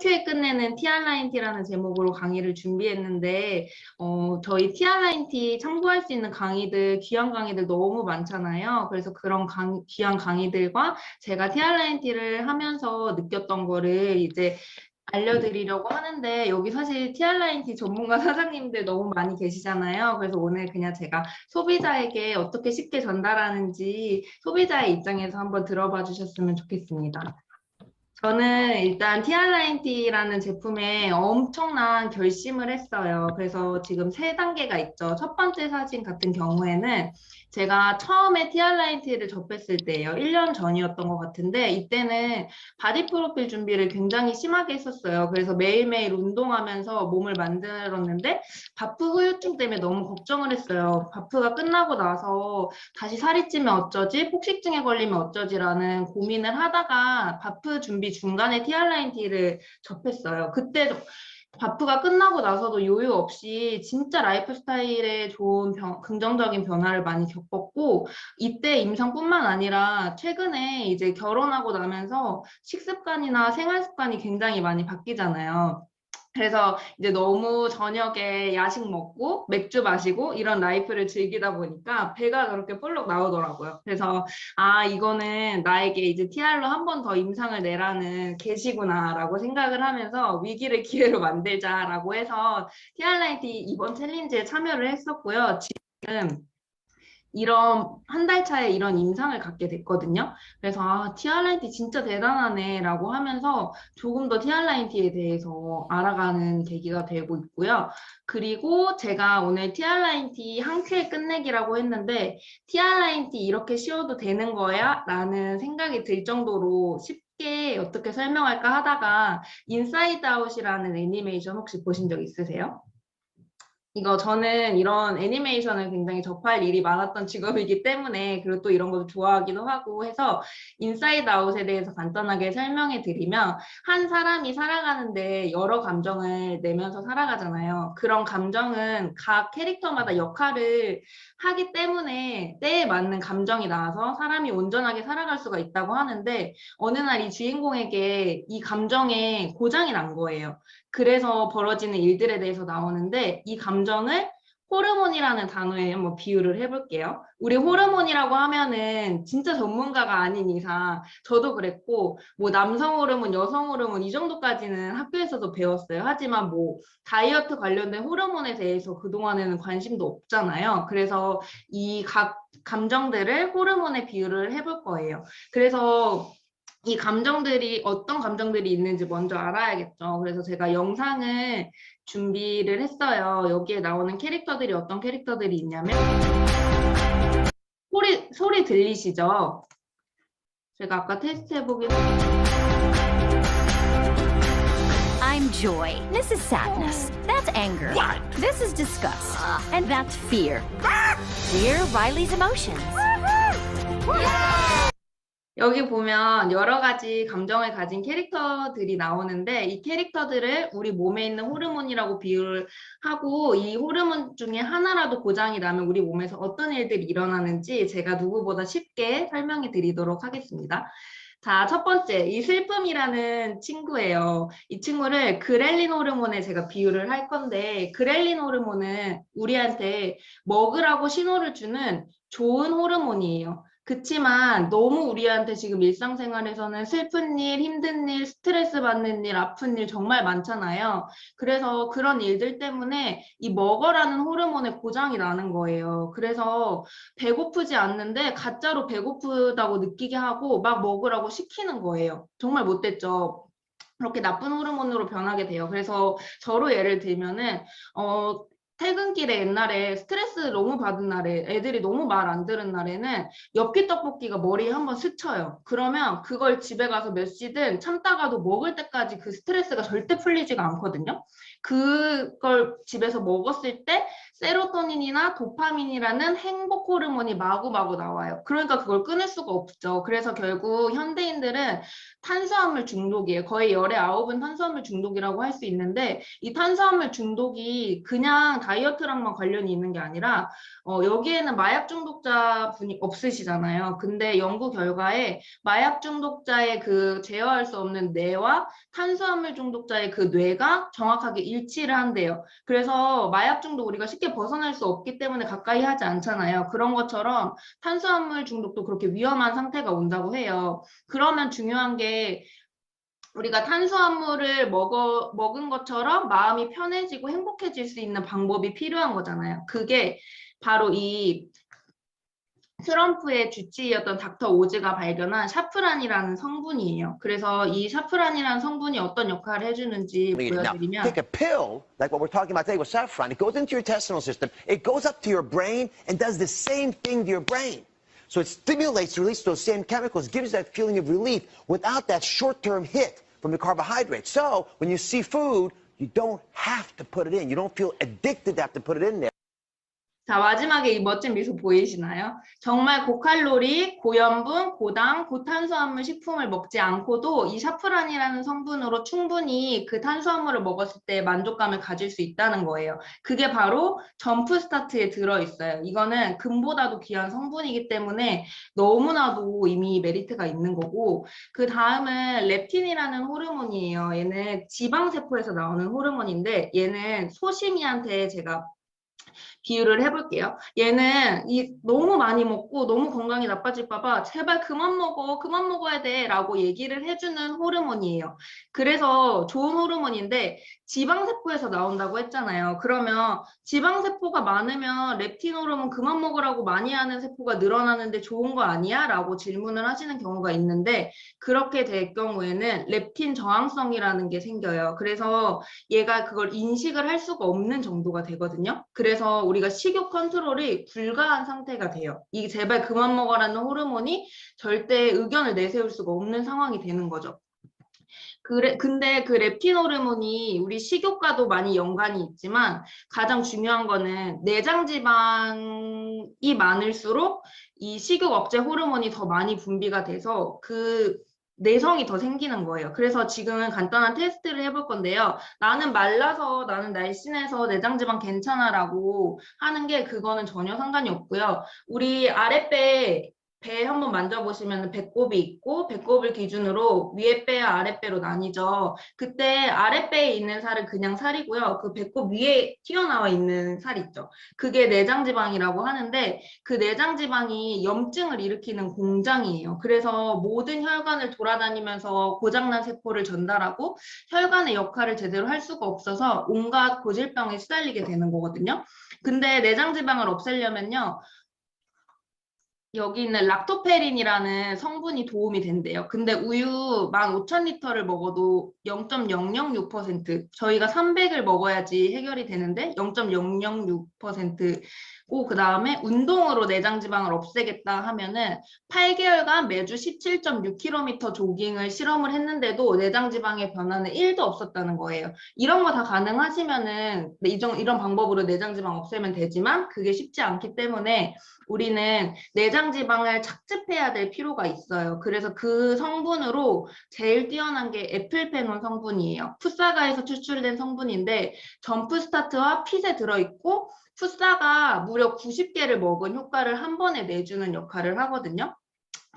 큐에 끝내는 TR9T라는 제목으로 강의를 준비했는데 저희 TR9T 참고할 수 있는 강의들, 귀한 강의들 너무 많잖아요. 그래서 그런 귀한 강의들과 제가 TR9T를 하면서 느꼈던 거를 이제 알려드리려고 하는데, 여기 사실 TR9T 전문가 사장님들 너무 많이 계시잖아요. 그래서 오늘 그냥 제가 소비자에게 어떻게 쉽게 전달하는지 소비자의 입장에서 한번 들어봐 주셨으면 좋겠습니다. 저는 일단 TR9T라는 제품에 엄청난 결심을 했어요. 그래서 지금 세 단계가 있죠. 첫 번째 사진 같은 경우에는 제가 처음에 TR9T를 접했을 때예요. 1년 전이었던 것 같은데, 이때는 바디 프로필 준비를 굉장히 심하게 했었어요. 그래서 매일매일 운동하면서 몸을 만들었는데 바프 후유증 때문에 너무 걱정을 했어요. 바프가 끝나고 나서 다시 살이 찌면 어쩌지? 폭식증에 걸리면 어쩌지라는 고민을 하다가 바프 준비 중간에 TR9T를 접했어요. 그때 바프가 끝나고 나서도 요요 없이 진짜 라이프 스타일에 좋은 긍정적인 변화를 많이 겪었고, 이때 임상뿐만 아니라 최근에 이제 결혼하고 나면서 식습관이나 생활 습관이 굉장히 많이 바뀌잖아요. 그래서 이제 너무 저녁에 야식 먹고 맥주 마시고 이런 라이프를 즐기다 보니까 배가 그렇게 볼록 나오더라고요. 그래서 이거는 나에게 이제 TR로 한 번 더 임상을 내라는 계시구나라고 생각을 하면서 위기를 기회로 만들자라고 해서 TR9T 이번 챌린지에 참여를 했었고요. 지금 이런 한 달 차에 이런 임상을 갖게 됐거든요. 그래서 TR9T 진짜 대단하네 라고 하면서 조금 더 TR9T에 대해서 알아가는 계기가 되고 있고요. 그리고 제가 오늘 TR9T 한 큐에 끝내기라고 했는데, TR9T 이렇게 쉬워도 되는 거야? 라는 생각이 들 정도로 쉽게 어떻게 설명할까 하다가 인사이드 아웃이라는 애니메이션 혹시 보신 적 있으세요? 이거 저는 이런 애니메이션을 굉장히 접할 일이 많았던 직업이기 때문에, 그리고 또 이런 것도 좋아하기도 하고 해서 인사이드 아웃에 대해서 간단하게 설명해 드리면, 한 사람이 살아가는데 여러 감정을 내면서 살아가잖아요. 그런 감정은 각 캐릭터마다 역할을 하기 때문에 때에 맞는 감정이 나와서 사람이 온전하게 살아갈 수가 있다고 하는데, 어느 날 이 주인공에게 이 감정에 고장이 난 거예요. 그래서 벌어지는 일들에 대해서 나오는데, 이 감정을 호르몬이라는 단어에 한번 비유를 해볼게요. 우리 호르몬이라고 하면은 진짜 전문가가 아닌 이상, 저도 그랬고, 뭐 남성 호르몬, 여성 호르몬 이 정도까지는 학교에서도 배웠어요. 하지만 뭐 다이어트 관련된 호르몬에 대해서 그동안에는 관심도 없잖아요. 그래서 이 각 감정들을 호르몬에 비유를 해볼 거예요. 그래서 이 감정들이 어떤 감정들이 있는지 먼저 알아야겠죠. 그래서 제가 영상을 준비를 했어요. 여기에 나오는 캐릭터들이 어떤 캐릭터들이 있냐면, 소리 들리시죠? 제가 아까 테스트 해보긴 I'm joy. This is sadness. That's anger. What? This is disgust. And that's fear. We're Riley's emotions. 여기 보면 여러 가지 감정을 가진 캐릭터들이 나오는데, 이 캐릭터들을 우리 몸에 있는 호르몬이라고 비유를 하고, 이 호르몬 중에 하나라도 고장이 나면 우리 몸에서 어떤 일들이 일어나는지 제가 누구보다 쉽게 설명해 드리도록 하겠습니다. 자, 첫 번째, 이 슬픔이라는 친구예요. 이 친구를 그렐린 호르몬에 제가 비유를 할 건데, 그렐린 호르몬은 우리한테 먹으라고 신호를 주는 좋은 호르몬이에요. 그치만 너무 우리한테 지금 일상생활에서는 슬픈 일, 힘든 일, 스트레스 받는 일, 아픈 일 정말 많잖아요. 그래서 그런 일들 때문에 이 먹어라는 호르몬에 고장이 나는 거예요. 그래서 배고프지 않는데 가짜로 배고프다고 느끼게 하고 막 먹으라고 시키는 거예요. 정말 못됐죠. 그렇게 나쁜 호르몬으로 변하게 돼요. 그래서 저로 예를 들면은 퇴근길에 옛날에 스트레스 너무 받은 날에, 애들이 너무 말 안 들은 날에는 엽기 떡볶이가 머리에 한번 스쳐요. 그러면 그걸 집에 가서 몇 시든 참다가도 먹을 때까지 그 스트레스가 절대 풀리지가 않거든요. 그걸 집에서 먹었을 때 세로토닌이나 도파민이라는 행복 호르몬이 마구마구 나와요. 그러니까 그걸 끊을 수가 없죠. 그래서 결국 현대인들은 탄수화물 중독이에요. 거의 열의 9은 탄수화물 중독이라고 할 수 있는데 이 탄수화물 중독이 그냥 다이어트랑만 관련이 있는 게 아니라 여기에는 마약 중독자 분이 없으시잖아요. 근데 연구 결과에 마약 중독자의 그 제어할 수 없는 뇌와 탄수화물 중독자의 그 뇌가 정확하게 일치를 한대요. 그래서 마약 중독 우리가 쉽게 벗어날 수 없기 때문에 가까이 하지 않잖아요. 그런 것처럼 탄수화물 중독도 그렇게 위험한 상태가 온다고 해요. 그러면 중요한 게 우리가 탄수화물을 먹은 것처럼 마음이 편해지고 행복해질 수 있는 방법이 필요한 거잖아요. 그게 바로 이 트럼프의 주치의였던 닥터 오즈가 발견한 샤프란이라는 성분이에요. 그래서 이 샤프란이라는 성분이 어떤 역할을 해주는지 Now, 보여드리면 take a pill, like what we're talking about today with saffron. It goes into your intestinal system. It goes up to your brain and does the same thing to your brain. So it stimulates the release of those same chemicals, gives that feeling of relief without that short-term hit from the carbohydrates. So when you see food, you don't have to put it in. You don't feel addicted to have to put it in there. 자, 마지막에 이 멋진 미소 보이시나요? 정말 고칼로리, 고염분, 고당, 고탄수화물 식품을 먹지 않고도 이 샤프란이라는 성분으로 충분히 그 탄수화물을 먹었을 때 만족감을 가질 수 있다는 거예요. 그게 바로 점프 스타트에 들어있어요. 이거는 금보다도 귀한 성분이기 때문에 너무나도 이미 메리트가 있는 거고, 그 다음은 렙틴이라는 호르몬이에요. 얘는 지방세포에서 나오는 호르몬인데 얘는 소심이한테 제가 비유를 해볼게요. 얘는 너무 많이 먹고 너무 건강이 나빠질까 봐 제발 그만 먹어, 그만 먹어야 돼 라고 얘기를 해주는 호르몬이에요. 그래서 좋은 호르몬인데 지방세포에서 나온다고 했잖아요. 그러면 지방세포가 많으면 렙틴 호르몬 그만 먹으라고 많이 하는 세포가 늘어나는데 좋은 거 아니야? 라고 질문을 하시는 경우가 있는데 그렇게 될 경우에는 렙틴 저항성이라는 게 생겨요. 그래서 얘가 그걸 인식을 할 수가 없는 정도가 되거든요. 그래서 우리가 식욕 컨트롤이 불가한 상태가 돼요. 이 제발 그만 먹어라는 호르몬이 절대 의견을 내세울 수가 없는 상황이 되는 거죠. 근데 그 렙틴 호르몬이 우리 식욕과도 많이 연관이 있지만 가장 중요한 거는 내장 지방이 많을수록 이 식욕 억제 호르몬이 더 많이 분비가 돼서 그 내성이 더 생기는 거예요. 그래서 지금은 간단한 테스트를 해볼 건데요. 나는 말라서 나는 날씬해서 내장 지방 괜찮아라고 하는 게 그거는 전혀 상관이 없고요. 우리 아랫배 배 한번 만져보시면 배꼽이 있고 배꼽을 기준으로 위에 배와 아랫배로 나뉘죠. 그때 아랫배에 있는 살은 그냥 살이고요. 그 배꼽 위에 튀어나와 있는 살 있죠. 그게 내장지방이라고 하는데 그 내장지방이 염증을 일으키는 공장이에요. 그래서 모든 혈관을 돌아다니면서 고장난 세포를 전달하고 혈관의 역할을 제대로 할 수가 없어서 온갖 고질병에 시달리게 되는 거거든요. 근데 내장지방을 없애려면요. 여기 있는 락토페린이라는 성분이 도움이 된대요. 근데 우유 15,000리터를 먹어도 0.006%, 저희가 300을 먹어야지 해결이 되는데 0.006%고 그 다음에 운동으로 내장지방을 없애겠다 하면은 8개월간 매주 17.6km 조깅을 실험을 했는데도 내장지방의 변화는 1도 없었다는 거예요. 이런 거 다 가능하시면은 이런 방법으로 내장지방 없애면 되지만 그게 쉽지 않기 때문에 우리는 내장지방을 착즙해야 될 필요가 있어요. 그래서 그 성분으로 제일 뛰어난 게 에플페논 성분이에요. 풋사과에서 추출된 성분인데 점프스타트와 핏에 들어있고 풋사가 무려 90개를 먹은 효과를 한 번에 내주는 역할을 하거든요.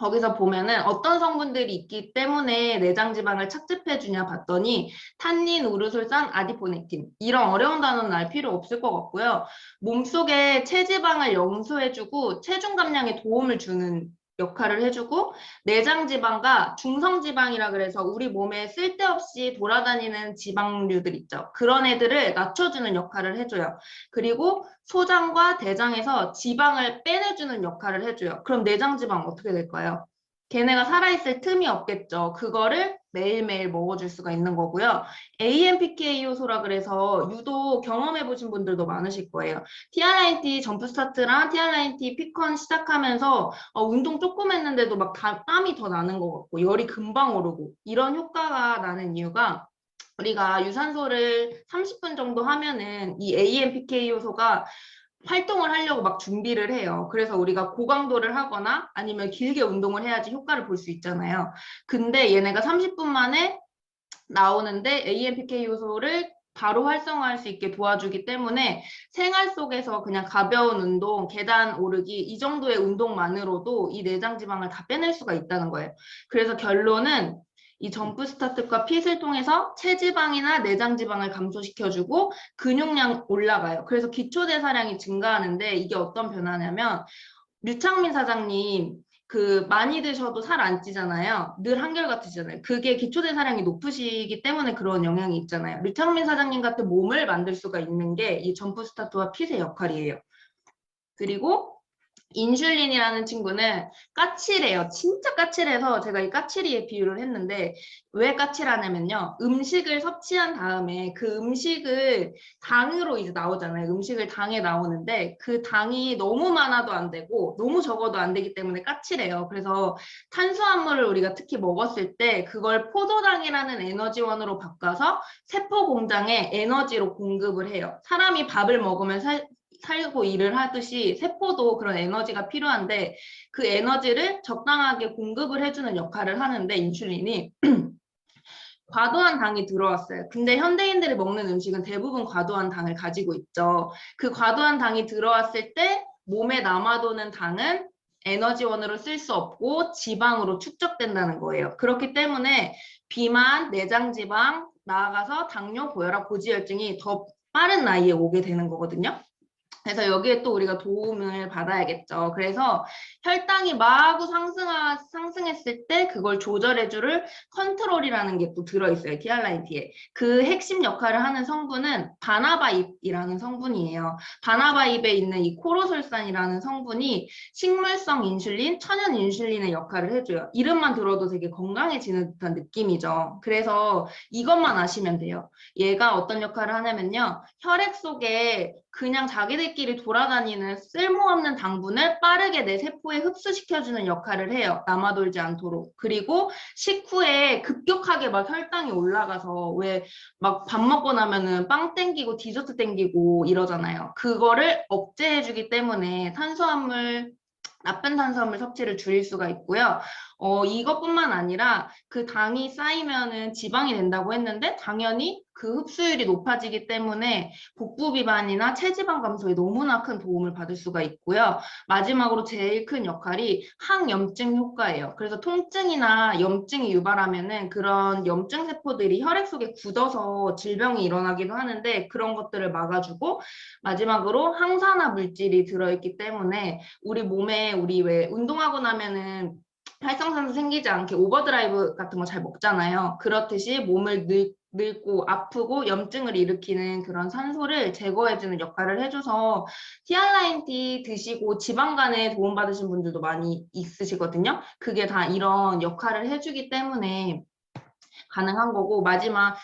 거기서 보면은 어떤 성분들이 있기 때문에 내장지방을 착즙해주냐 봤더니 탄닌, 우르솔산, 아디포넥틴 이런 어려운 단어는 알 필요 없을 것 같고요. 몸속에 체지방을 영소해주고 체중 감량에 도움을 주는 역할을 해주고 내장지방과 중성지방이라 그래서 우리 몸에 쓸데없이 돌아다니는 지방류들 있죠. 그런 애들을 낮춰주는 역할을 해줘요. 그리고 소장과 대장에서 지방을 빼내주는 역할을 해줘요. 그럼 내장지방 어떻게 될까요? 걔네가 살아있을 틈이 없겠죠. 그거를 매일매일 먹어줄 수가 있는 거고요. AMPK 요소라 그래서 유독 경험해보신 분들도 많으실 거예요. TRINT 점프스타트랑 TRINT 피컨 시작하면서 운동 조금 했는데도 막 땀이 더 나는 것 같고 열이 금방 오르고 이런 효과가 나는 이유가 우리가 유산소를 30분 정도 하면은 이 AMPK 요소가 활동을 하려고 막 준비를 해요. 그래서 우리가 고강도를 하거나 아니면 길게 운동을 해야지 효과를 볼 수 있잖아요. 근데 얘네가 30분 만에 나오는데 AMPK 요소를 바로 활성화할 수 있게 도와주기 때문에 생활 속에서 그냥 가벼운 운동, 계단 오르기 이 정도의 운동만으로도 이 내장 지방을 다 빼낼 수가 있다는 거예요. 그래서 결론은 이 점프 스타트과 핏을 통해서 체지방이나 내장 지방을 감소시켜주고 근육량 올라가요. 그래서 기초대사량이 증가하는데 이게 어떤 변화냐면 류창민 사장님 많이 드셔도 살 안 찌잖아요. 늘 한결같으시잖아요. 그게 기초대사량이 높으시기 때문에 그런 영향이 있잖아요. 류창민 사장님 같은 몸을 만들 수가 있는 게 이 점프 스타트와 핏의 역할이에요. 그리고 인슐린이라는 친구는 까칠해요. 진짜 까칠해서 제가 이 까칠이에 비유를 했는데 왜 까칠하냐면요. 음식을 섭취한 다음에 그 음식을 당으로 이제 나오잖아요. 음식을 당에 나오는데 그 당이 너무 많아도 안 되고 너무 적어도 안 되기 때문에 까칠해요. 그래서 탄수화물을 우리가 특히 먹었을 때 그걸 포도당이라는 에너지원으로 바꿔서 세포 공장에 에너지로 공급을 해요. 사람이 밥을 먹으면 살고 일을 하듯이 세포도 그런 에너지가 필요한데 그 에너지를 적당하게 공급을 해주는 역할을 하는데 인슐린이 과도한 당이 들어왔어요. 근데 현대인들이 먹는 음식은 대부분 과도한 당을 가지고 있죠. 그 과도한 당이 들어왔을 때 몸에 남아도는 당은 에너지원으로 쓸 수 없고 지방으로 축적된다는 거예요. 그렇기 때문에 비만, 내장지방, 나아가서 당뇨, 고혈압, 고지혈증이 더 빠른 나이에 오게 되는 거거든요. 그래서 여기에 또 우리가 도움을 받아야겠죠. 그래서 혈당이 마구 상승했을 때 그걸 조절해줄 컨트롤이라는 게 또 들어있어요. 티알라인티에. 그 핵심 역할을 하는 성분은 바나바입이라는 성분이에요. 바나바입에 있는 이 코로솔산이라는 성분이 식물성 인슐린, 천연 인슐린의 역할을 해줘요. 이름만 들어도 되게 건강해지는 듯한 느낌이죠. 그래서 이것만 아시면 돼요. 얘가 어떤 역할을 하냐면요. 혈액 속에 그냥 자기들끼리 돌아다니는 쓸모없는 당분을 빠르게 내 세포에 흡수시켜주는 역할을 해요. 남아돌지 않도록. 그리고 식후에 급격하게 막 혈당이 올라가서 왜 막 밥 먹고 나면은 빵 땡기고 디저트 땡기고 이러잖아요. 그거를 억제해주기 때문에 나쁜 탄수화물 섭취를 줄일 수가 있고요. 이것뿐만 아니라 그 당이 쌓이면은 지방이 된다고 했는데 당연히 그 흡수율이 높아지기 때문에 복부 비만이나 체지방 감소에 너무나 큰 도움을 받을 수가 있고요. 마지막으로 제일 큰 역할이 항염증 효과예요. 그래서 통증이나 염증이 유발하면은 그런 염증 세포들이 혈액 속에 굳어서 질병이 일어나기도 하는데 그런 것들을 막아주고 마지막으로 항산화 물질이 들어있기 때문에 우리 몸에 우리 왜 운동하고 나면은 활성산소 생기지 않게 오버드라이브 같은 거 잘 먹잖아요. 그렇듯이 몸을 늙고 아프고 염증을 일으키는 그런 산소를 제거해주는 역할을 해줘서 티알라인티 드시고 지방간에 도움받으신 분들도 많이 있으시거든요. 그게 다 이런 역할을 해주기 때문에 가능한 거고 마지막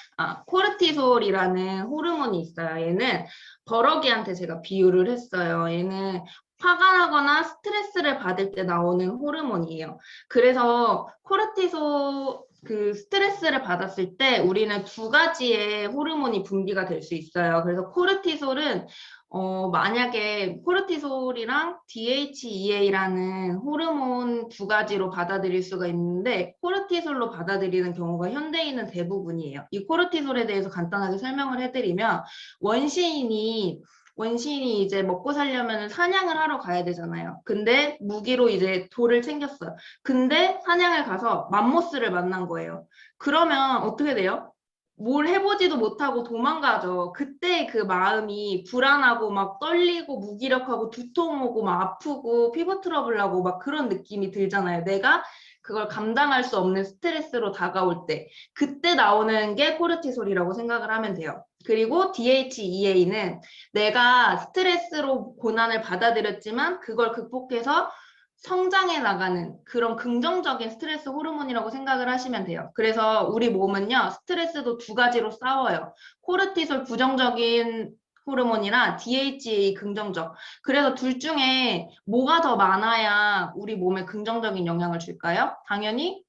코르티솔이라는 호르몬이 있어요. 얘는 버러기한테 제가 비유를 했어요. 얘는 화가 나거나 스트레스를 받을 때 나오는 호르몬이에요. 그래서 코르티솔 스트레스를 받았을 때 우리는 두 가지의 호르몬이 분비가 될 수 있어요. 그래서 코르티솔은 만약에 코르티솔이랑 DHEA라는 호르몬 두 가지로 받아들일 수가 있는데 코르티솔로 받아들이는 경우가 현대인은 대부분이에요. 이 코르티솔에 대해서 간단하게 설명을 해드리면 원시인이 이제 먹고 살려면 사냥을 하러 가야 되잖아요. 근데 무기로 이제 돌을 챙겼어요. 근데 사냥을 가서 맘모스를 만난 거예요. 그러면 어떻게 돼요? 뭘 해보지도 못하고 도망가죠. 그때 그 마음이 불안하고 막 떨리고 무기력하고 두통 오고 막 아프고 피부 트러블 나고 막 그런 느낌이 들잖아요. 내가 그걸 감당할 수 없는 스트레스로 다가올 때 그때 나오는 게 코르티솔이라고 생각을 하면 돼요. 그리고 DHEA는 내가 스트레스로 고난을 받아들였지만 그걸 극복해서 성장해 나가는 그런 긍정적인 스트레스 호르몬이라고 생각을 하시면 돼요. 그래서 우리 몸은요, 스트레스도 두 가지로 싸워요. 코르티솔 부정적인 호르몬이랑 DHEA 긍정적. 그래서 둘 중에 뭐가 더 많아야 우리 몸에 긍정적인 영향을 줄까요? 당연히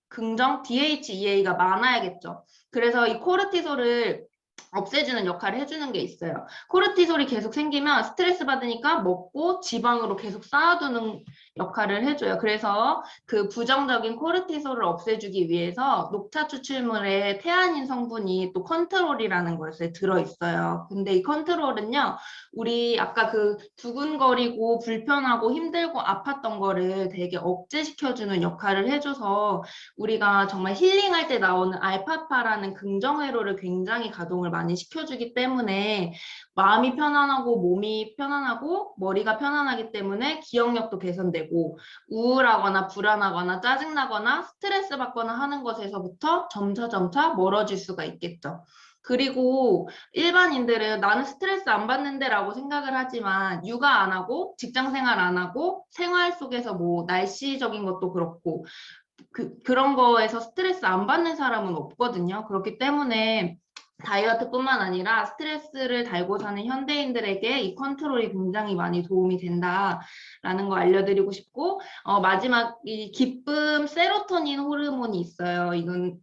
DHEA가 많아야겠죠. 그래서 이 코르티솔을 없애주는 역할을 해주는 게 있어요. 코르티솔이 계속 생기면 스트레스 받으니까 먹고 지방으로 계속 쌓아두는 역할을 해줘요. 그래서 그 부정적인 코르티솔을 없애주기 위해서 녹차 추출물에 태아닌 성분이 또 컨트롤이라는 것에 들어있어요. 근데 이 컨트롤은요, 우리 아까 그 두근거리고 불편하고 힘들고 아팠던 거를 되게 억제시켜주는 역할을 해줘서 우리가 정말 힐링할 때 나오는 알파파라는 긍정회로를 굉장히 가동을 많이 시켜주기 때문에 마음이 편안하고 몸이 편안하고 머리가 편안하기 때문에 기억력도 개선되고 우울하거나 불안하거나 짜증나거나 스트레스 받거나 하는 것에서부터 점차 멀어질 수가 있겠죠. 그리고 일반인들은 나는 스트레스 안 받는데 라고 생각을 하지만 육아 안 하고 직장 생활 안 하고 생활 속에서 뭐 날씨적인 것도 그렇고 그런 거에서 스트레스 안 받는 사람은 없거든요. 그렇기 때문에 다이어트뿐만 아니라 스트레스를 달고 사는 현대인들에게 이 컨트롤이 굉장히 많이 도움이 된다라는 거 알려드리고 싶고, 마지막 이 기쁨 세로토닌 호르몬이 있어요. 이건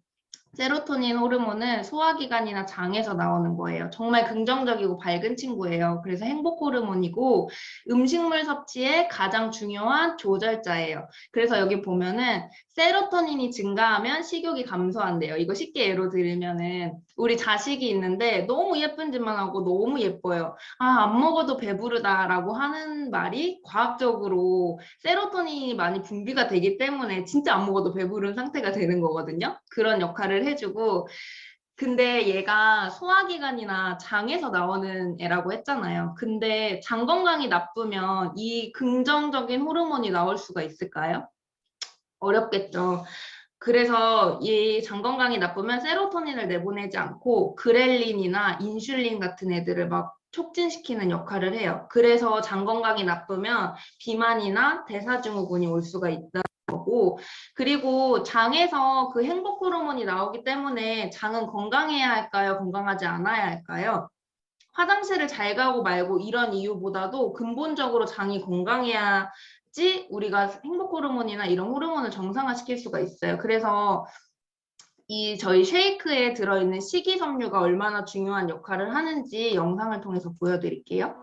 세로토닌 호르몬은 소화기관이나 장에서 나오는 거예요. 정말 긍정적이고 밝은 친구예요. 그래서 행복 호르몬이고 음식물 섭취의 가장 중요한 조절자예요. 그래서 여기 보면은 세로토닌이 증가하면 식욕이 감소한대요. 이거 쉽게 예로 들면은 우리 자식이 있는데 너무 예쁜 짓만 하고 너무 예뻐요. 아, 안 먹어도 배부르다라고 하는 말이 과학적으로 세로토닌이 많이 분비가 되기 때문에 진짜 안 먹어도 배부른 상태가 되는 거거든요. 그런 역할을 해주고 근데 얘가 소화기관이나 장에서 나오는 애라고 했잖아요. 근데 장 건강이 나쁘면 이 긍정적인 호르몬이 나올 수가 있을까요? 어렵겠죠. 그래서 이 장 건강이 나쁘면 세로토닌을 내보내지 않고 그렐린이나 인슐린 같은 애들을 막 촉진시키는 역할을 해요. 그래서 장 건강이 나쁘면 비만이나 대사증후군이 올 수가 있다. 그리고 장에서 그 행복 호르몬이 나오기 때문에 장은 건강해야 할까요? 건강하지 않아야 할까요? 화장실을 잘 가고 말고 이런 이유보다도 근본적으로 장이 건강해야지 우리가 행복 호르몬이나 이런 호르몬을 정상화시킬 수가 있어요. 그래서 이 저희 쉐이크에 들어있는 식이섬유가 얼마나 중요한 역할을 하는지 영상을 통해서 보여드릴게요.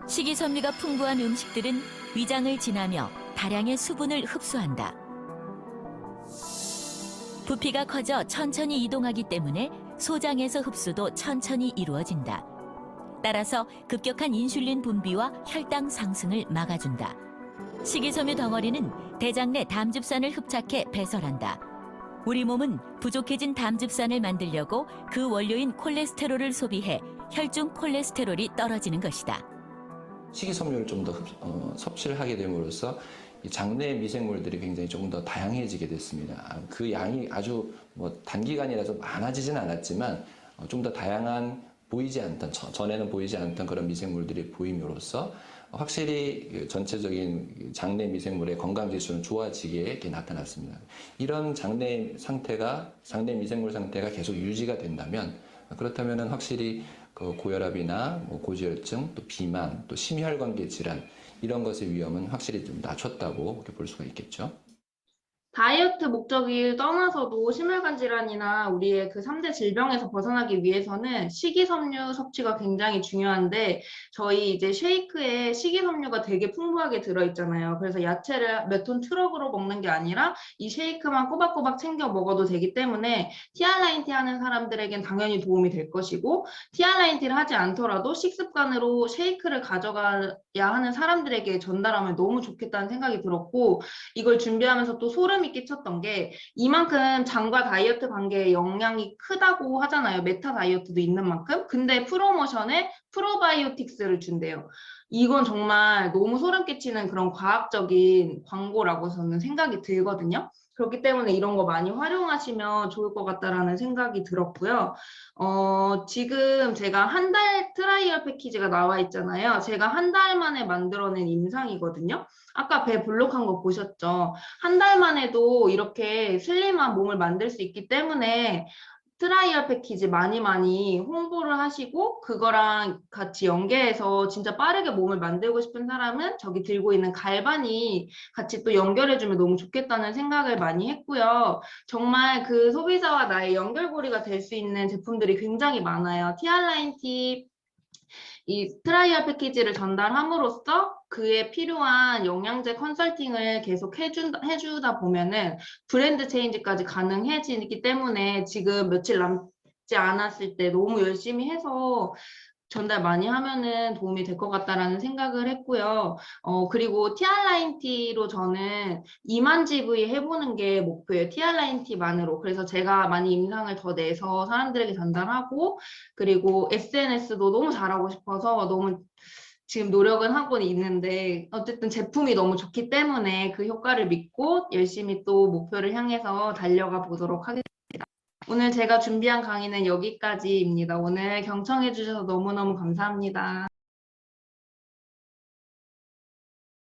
식이섬유가 풍부한 음식들은 위장을 지나며 다량의 수분을 흡수한다. 부피가 커져 천천히 이동하기 때문에 소장에서 흡수도 천천히 이루어진다. 따라서 급격한 인슐린 분비와 혈당 상승을 막아준다. 식이섬유 덩어리는 대장 내 담즙산을 흡착해 배설한다. 우리 몸은 부족해진 담즙산을 만들려고 그 원료인 콜레스테롤을 소비해 혈중 콜레스테롤이 떨어지는 것이다. 식이섬유를 좀 더 섭취를 하게 됨으로써 이 장내 미생물들이 굉장히 조금 더 다양해지게 됐습니다. 그 양이 아주 단기간이라도 많아지진 않았지만 좀 더 다양한 보이지 않던 전에는 보이지 않던 그런 미생물들이 보임으로써 확실히 전체적인 장내 미생물의 건강 지수는 좋아지게 이렇게 나타났습니다. 이런 장내 미생물 상태가 계속 유지가 된다면 그렇다면은 확실히 그 고혈압이나 고지혈증, 또 비만, 또 심혈관계 질환 이런 것의 위험은 확실히 좀 낮췄다고 이렇게 볼 수가 있겠죠. 다이어트 목적을 떠나서도 심혈관 질환이나 우리의 그 3대 질병에서 벗어나기 위해서는 식이섬유 섭취가 굉장히 중요한데 저희 이제 쉐이크에 식이섬유가 되게 풍부하게 들어있잖아요. 그래서 야채를 몇 톤 트럭으로 먹는 게 아니라 이 쉐이크만 꼬박꼬박 챙겨 먹어도 되기 때문에 TRINT 하는 사람들에겐 당연히 도움이 될 것이고 TRINT를 하지 않더라도 식습관으로 쉐이크를 가져가야 하는 사람들에게 전달하면 너무 좋겠다는 생각이 들었고 이걸 준비하면서 또 소름 이 끼쳤던 게 이만큼 장과 다이어트 관계에 영향이 크다고 하잖아요. 메타 다이어트도 있는 만큼. 근데 프로모션에 프로바이오틱스를 준대요. 이건 정말 너무 소름 끼치는 그런 과학적인 광고라고 저는 생각이 들거든요. 그렇기 때문에 이런 거 많이 활용하시면 좋을 것 같다라는 생각이 들었고요. 지금 제가 한 달 트라이얼 패키지가 나와 있잖아요. 제가 한 달 만에 만들어낸 임상이거든요. 아까 배 블록한 거 보셨죠? 한 달 만에도 이렇게 슬림한 몸을 만들 수 있기 때문에 트라이얼 패키지 많이 홍보를 하시고 그거랑 같이 연계해서 진짜 빠르게 몸을 만들고 싶은 사람은 저기 들고 있는 갈반이 같이 또 연결해주면 너무 좋겠다는 생각을 많이 했고요. 정말 그 소비자와 나의 연결고리가 될 수 있는 제품들이 굉장히 많아요. 티알라인티 이 트라이얼 패키지를 전달함으로써 그에 필요한 영양제 컨설팅을 계속 해주다 보면은 브랜드 체인지까지 가능해지기 때문에 지금 며칠 남지 않았을 때 너무 열심히 해서 전달 많이 하면은 도움이 될 것 같다라는 생각을 했고요. 그리고 TR라인티로 저는 2만 GV 해보는 게 목표예요. TR라인티만으로. 그래서 제가 많이 임상을 더 내서 사람들에게 전달하고, 그리고 SNS도 너무 잘하고 싶어서 너무 지금 노력은 하고 있는데, 어쨌든 제품이 너무 좋기 때문에 그 효과를 믿고 열심히 또 목표를 향해서 달려가 보도록 하겠습니다. 오늘 제가 준비한 강의는 여기까지입니다. 오늘 경청해 주셔서 너무너무 감사합니다.